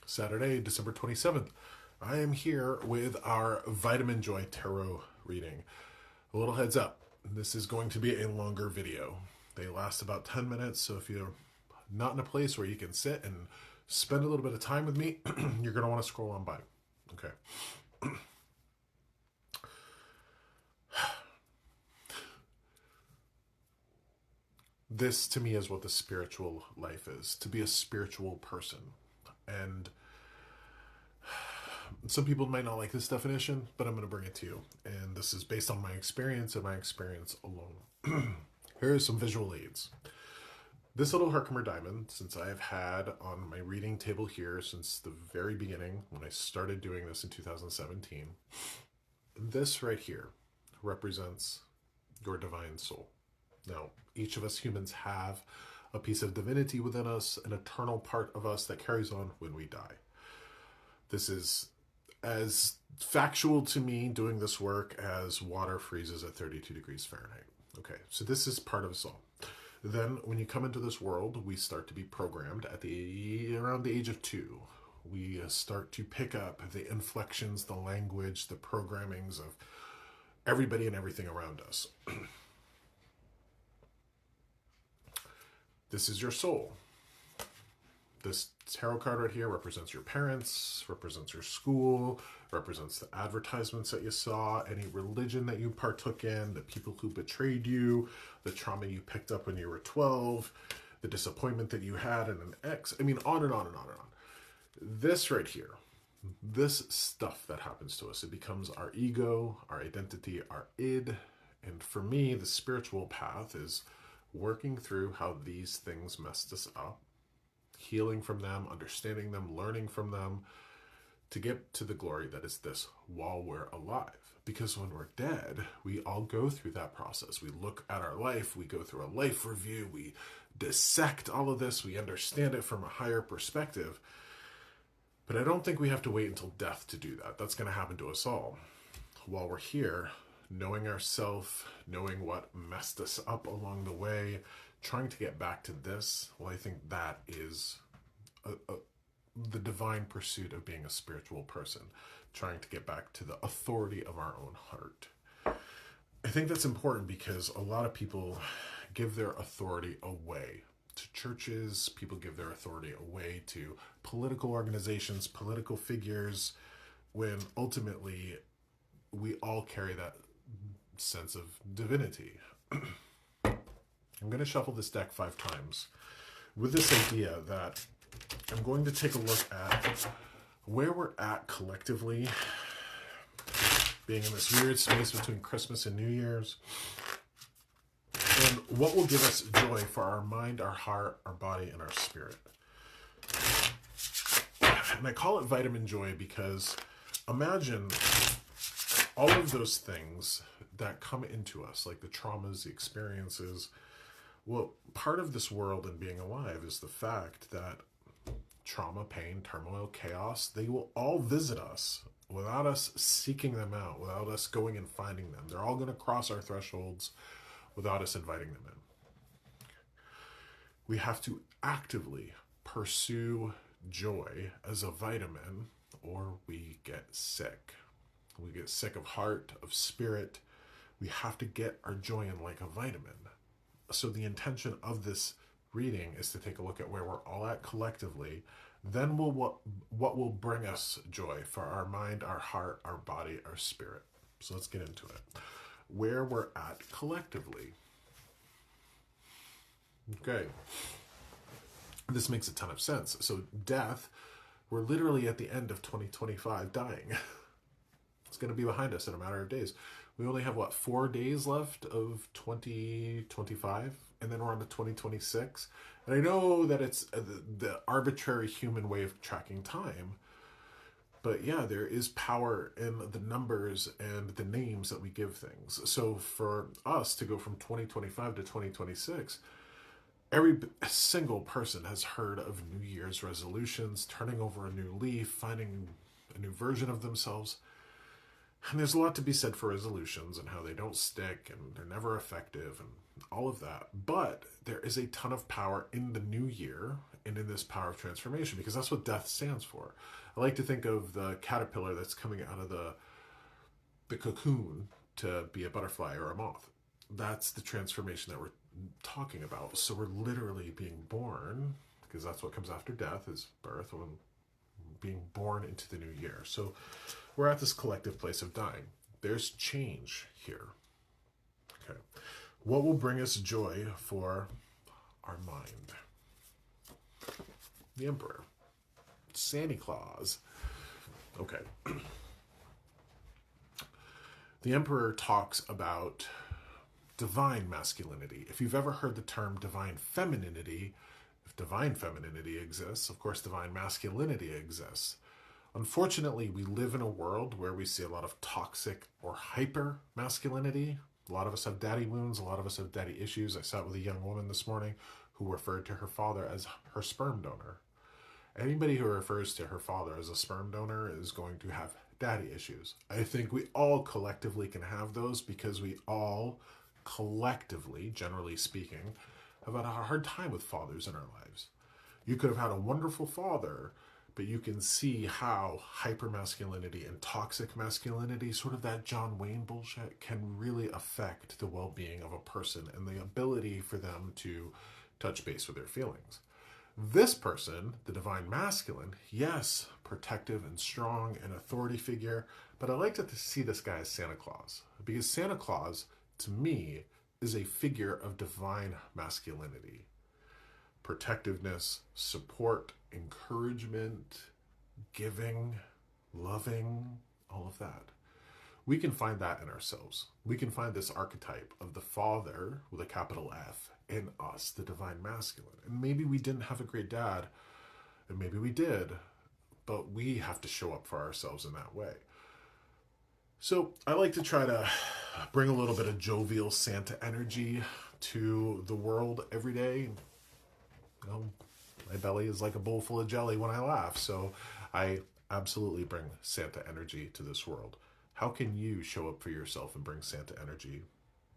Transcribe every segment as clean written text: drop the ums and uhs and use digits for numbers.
Saturday, December 27th. I am here with our Vitamin Joy Tarot reading. A little heads up, this is going to be a longer video. They last about 10 minutes, so if you're not in a place where you can sit and spend a little bit of time with me, you're going to want to scroll on by. Okay. This, to me, is what the spiritual life is, to be a spiritual person. And some people might not like this definition, but I'm going to bring it to you. And this is based on my experience and my experience alone. Here are some visual aids. This little Herkimer diamond, since I have had on my reading table here since the very beginning, when I started doing this in 2017, this right here represents your divine soul. Now, each of us humans have a piece of divinity within us, an eternal part of us that carries on when we die. This is as factual to me doing this work as water freezes at 32 degrees Fahrenheit. Okay, so this is part of us all. Then when you come into this world, we start to be programmed at around the age of 2. We start to pick up the inflections, the language, the programmings of everybody and everything around us. This is your soul. This tarot card right here represents your parents, represents your school, represents the advertisements that you saw, any religion that you partook in, the people who betrayed you, the trauma you picked up when you were 12, the disappointment that you had in an ex. I mean, on and on and on and on. This right here, this stuff that happens to us, it becomes our ego, our identity, our id. And for me, the spiritual path is working through how these things messed us up, healing from them, understanding them, learning from them, to get to the glory that is this while we're alive. Because when we're dead, we all go through that process. We look at our life, we go through a life review, we dissect all of this, we understand it from a higher perspective. But I don't think we have to wait until death to do that. That's going to happen to us all. While we're here, knowing ourselves, knowing what messed us up along the way, trying to get back to this, well, I think that is the divine pursuit of being a spiritual person, trying to get back to the authority of our own heart. I think that's important because a lot of people give their authority away to churches, people give their authority away to political organizations, political figures, when ultimately we all carry that sense of divinity. I'm going to shuffle this deck 5 times with this idea that I'm going to take a look at where we're at collectively, being in this weird space between Christmas and New Year's, and what will give us joy for our mind, our heart, our body, and our spirit. And I call it Vitamin Joy because imagine all of those things that come into us, like the traumas, the experiences. Well, part of this world and being alive is the fact that trauma, pain, turmoil, chaos, they will all visit us without us seeking them out, without us going and finding them. They're all going to cross our thresholds without us inviting them in. We have to actively pursue joy as a vitamin, or we get sick. We get sick of heart, of spirit. We have to get our joy in like a vitamin. So the intention of this reading is to take a look at where we're all at collectively. Then what will bring us joy for our mind, our heart, our body, our spirit. So let's get into it. Where we're at collectively. Okay. This makes a ton of sense. So death, we're literally at the end of 2025 dying. It's going to be behind us in a matter of days. We only have, 4 days left of 2025, and then we're on to 2026. And I know that it's the arbitrary human way of tracking time, but yeah, there is power in the numbers and the names that we give things. So for us to go from 2025 to 2026, every single person has heard of New Year's resolutions, turning over a new leaf, finding a new version of themselves. And there's a lot to be said for resolutions and how they don't stick and they're never effective and all of that. But there is a ton of power in the new year and in this power of transformation, because that's what death stands for. I like to think of the caterpillar that's coming out of the cocoon to be a butterfly or a moth. That's the transformation that we're talking about. So we're literally being born, because that's what comes after death is birth, when being born into the new year. So we're at this collective place of dying. There's change here. Okay. What will bring us joy for our mind? The Emperor. Santa Claus. Okay. The Emperor talks about divine masculinity. If you've ever heard the term divine femininity, if divine femininity exists, of course divine masculinity exists. Unfortunately, we live in a world where we see a lot of toxic or hyper masculinity. A lot of us have daddy wounds. A lot of us have daddy issues. I sat with a young woman this morning who referred to her father as her sperm donor. Anybody who refers to her father as a sperm donor is going to have daddy issues. I think we all collectively can have those, because we all collectively, generally speaking, have had a hard time with fathers in our lives. You could have had a wonderful father, but you can see how hypermasculinity and toxic masculinity, sort of that John Wayne bullshit, can really affect the well-being of a person and the ability for them to touch base with their feelings. This person, the divine masculine, yes, protective and strong, an authority figure, but I like to see this guy as Santa Claus, because Santa Claus, to me, is a figure of divine masculinity. Protectiveness, support, encouragement, giving, loving, all of that. We can find that in ourselves. We can find this archetype of the father with a capital F in us, the divine masculine. And maybe we didn't have a great dad, and maybe we did, but we have to show up for ourselves in that way. So I like to try to bring a little bit of jovial Santa energy to the world every day. You know, my belly is like a bowl full of jelly when I laugh, so I absolutely bring Santa energy to this world. How can you show up for yourself and bring Santa energy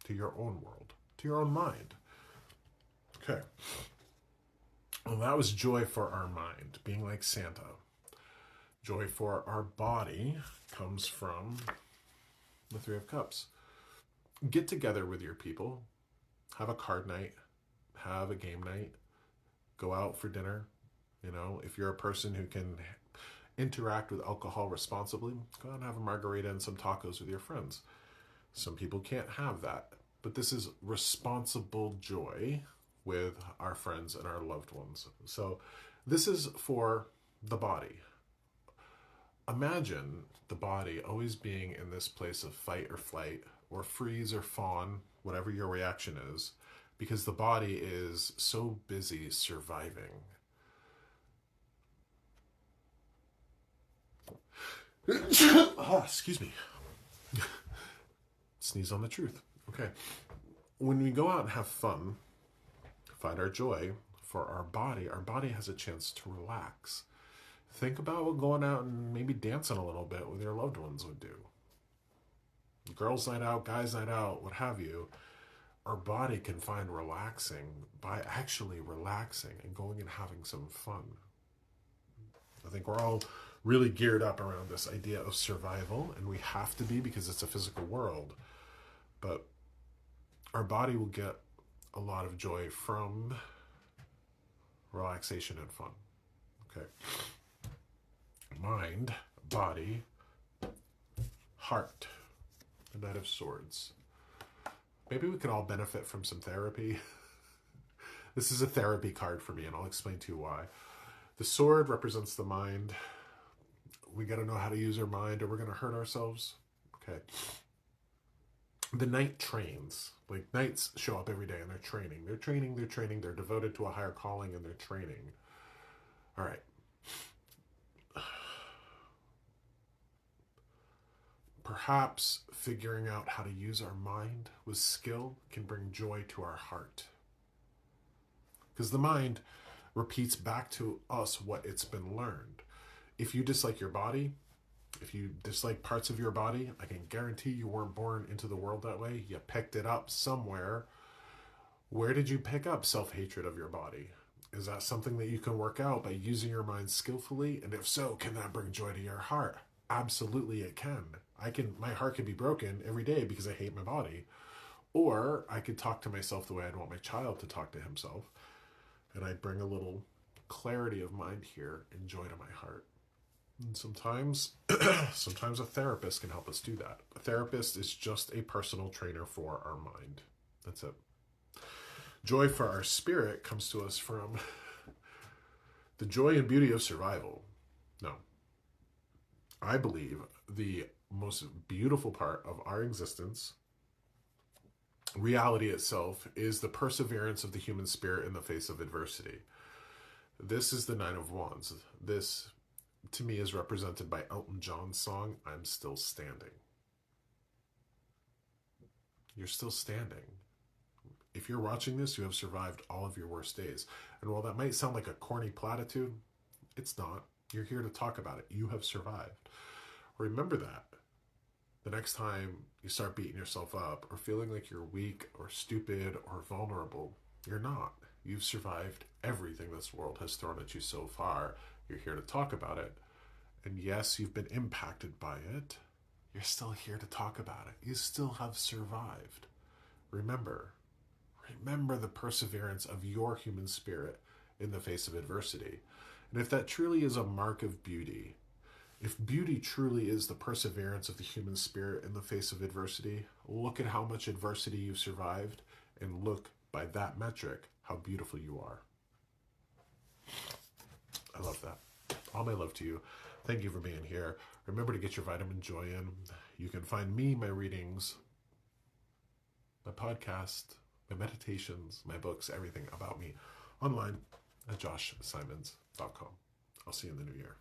to your own world, to your own mind? Okay. Well, that was joy for our mind, being like Santa. Joy for our body comes from the Three of Cups. Get together with your people. Have a card night. Have a game night. Go out for dinner. You know, if you're a person who can interact with alcohol responsibly, go out and have a margarita and some tacos with your friends. Some people can't have that, but this is responsible joy with our friends and our loved ones. So this is for the body. Imagine the body always being in this place of fight or flight, or freeze or fawn, whatever your reaction is, because the body is so busy surviving. Oh, excuse me. Sneeze on the truth. Okay. When we go out and have fun, find our joy for our body has a chance to relax. Think about going out and maybe dancing a little bit with your loved ones would do. Girls' night out, guys' night out, what have you. Our body can find relaxing by actually relaxing and going and having some fun. I think we're all really geared up around this idea of survival, and we have to be because it's a physical world. But our body will get a lot of joy from relaxation and fun. Okay. Mind, body, heart, the Knight of Swords. Maybe we could all benefit from some therapy. This is a therapy card for me, and I'll explain to you why. The sword represents the mind. We got to know how to use our mind, or we're going to hurt ourselves. Okay. The knight trains. Like, knights show up every day and they're training. They're devoted to a higher calling and they're training. All right. Perhaps figuring out how to use our mind with skill can bring joy to our heart. Because the mind repeats back to us what it's been learned. If you dislike your body, If you dislike parts of your body, I can guarantee you weren't born into the world that way. You picked it up somewhere. Where did you pick up self-hatred of your body? Is that something that you can work out by using your mind skillfully? And if so, can that bring joy to your heart? Absolutely it can. My heart can be broken every day because I hate my body. Or I could talk to myself the way I'd want my child to talk to himself. And I'd bring a little clarity of mind here and joy to my heart. And sometimes a therapist can help us do that. A therapist is just a personal trainer for our mind. That's it. Joy for our spirit comes to us from the joy and beauty of survival. No. I believe the most beautiful part of our existence, reality itself, is the perseverance of the human spirit in the face of adversity. This is the Nine of Wands. This, to me, is represented by Elton John's song, I'm Still Standing. You're still standing. If you're watching this, you have survived all of your worst days. And while that might sound like a corny platitude, it's not. You're here to talk about it. You have survived. Remember that. The next time you start beating yourself up or feeling like you're weak or stupid or vulnerable, you're not. You've survived everything this world has thrown at you so far. You're here to talk about it. And yes, you've been impacted by it. You're still here to talk about it. You still have survived. Remember the perseverance of your human spirit in the face of adversity. And if that truly is a mark of beauty, if beauty truly is the perseverance of the human spirit in the face of adversity, look at how much adversity you've survived and look by that metric how beautiful you are. I love that. All my love to you. Thank you for being here. Remember to get your vitamin joy in. You can find me, my readings, my podcast, my meditations, my books, everything about me online at joshsimons.com. I'll see you in the new year.